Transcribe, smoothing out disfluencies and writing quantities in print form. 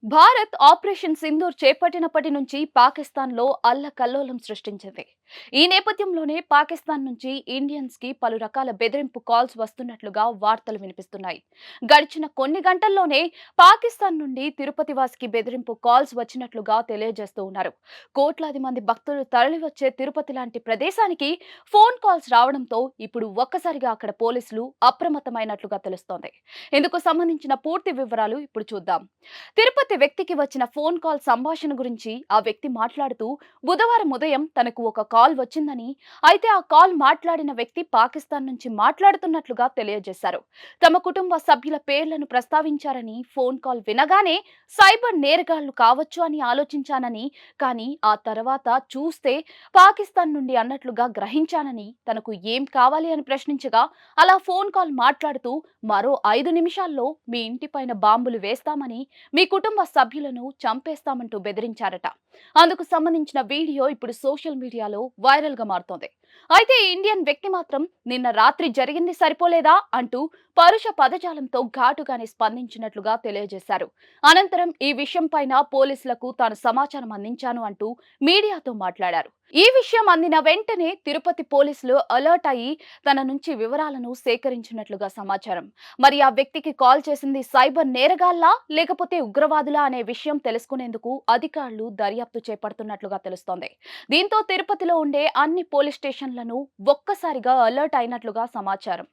Bharat operation Sindoor చేపట్టినప్పటి నుంచి పాకిస్తాన్లో అల్లకల్లోలం సృష్టించింది. ఈ నేపథ్యంలోనే పాకిస్తాన్ నుంచి ఇండియన్స్ కి పలు రకాల బెదిరింపు కాల్స్ వస్తున్నట్లుగా వార్తలు వినిపిస్తున్నాయి. గడిచిన కొన్ని గంటల్లోనే పాకిస్తాన్ నుండి తిరుపతి వాసికి బెదిరింపు కాల్స్ వచ్చినట్లుగా తెలియజేస్తూ ఉన్నారు. కోట్లాది మంది భక్తులు తరలివచ్చే తిరుపతి లాంటి ప్రదేశానికి ఫోన్ కాల్స్ రావడంతో ఇప్పుడు ఒక్కసారిగా అక్కడ పోలీసులు అప్రమత్తమైనట్లుగా తెలుస్తోంది. ఇందుకు సంబంధించిన పూర్తి వివరాలు ఇప్పుడు చూద్దాం. తిరుపతి వ్యక్తికి వచ్చిన ఫోన్ కాల్ సంభాషణ గురించి ఆ వ్యక్తి మాట్లాడుతూ, బుధవారం ఉదయం తనకు ఒక కాల్ వచ్చిందని, అయితే ఆ కాల్ మాట్లాడిన వ్యక్తి పాకిస్తాన్ నుంచి మాట్లాడుతున్నట్లుగా తెలియజేశారు. తమ కుటుంబ సభ్యుల పేర్లను ప్రస్తావించారని, ఫోన్ కాల్ వినగానే సైబర్ నేరగాళ్లు కావచ్చు అని ఆలోచించానని, కానీ ఆ తర్వాత చూస్తే పాకిస్తాన్ నుండి అన్నట్లుగా గ్రహించానని, తనకు ఏం కావాలి అని ప్రశ్నించగా అలా ఫోన్ కాల్ మాట్లాడుతూ మరో 5 నిమిషాల్లో మీ ఇంటిపైన బాంబులు వేస్తామని, మీ కుటుంబ సభ్యులను చంపేస్తామంటూ బెదిరించారట. అందుకు సంబంధించిన వీడియో ఇప్పుడు సోషల్ మీడియాలో వైరల్ గా మారుతోంది. అయితే ఈ ఇండియన్ వ్యక్తి మాత్రం నిన్న రాత్రి జరిగింది సరిపోలేదా అంటూ పరుష పదజాలంతో ఘాటుగానే స్పందించినట్లుగా తెలియజేశారు. అనంతరం ఈ విషయం పైన పోలీసులకు తాను సమాచారం అందించాను అంటూ మీడియాతో మాట్లాడారు. ఈ విషయం అందిన వెంటనే తిరుపతి పోలీసులు అలర్ట్ అయ్యి తన నుంచి వివరాలను సేకరించినట్లుగా సమాచారం. మరి ఆ వ్యక్తికి కాల్ చేసింది సైబర్ నేరగాళ్లా లేకపోతే ఉగ్రవాదులా అనే విషయం తెలుసుకునేందుకు అధికారులు దర్యాప్తు చేపడుతున్నట్లుగా తెలుస్తోంది. దీంతో తిరుపతిలో ఉండే అన్ని పోలీస్ స్టేషన్లను ఒక్కసారిగా అలర్ట్ అయినట్లుగా సమాచారం.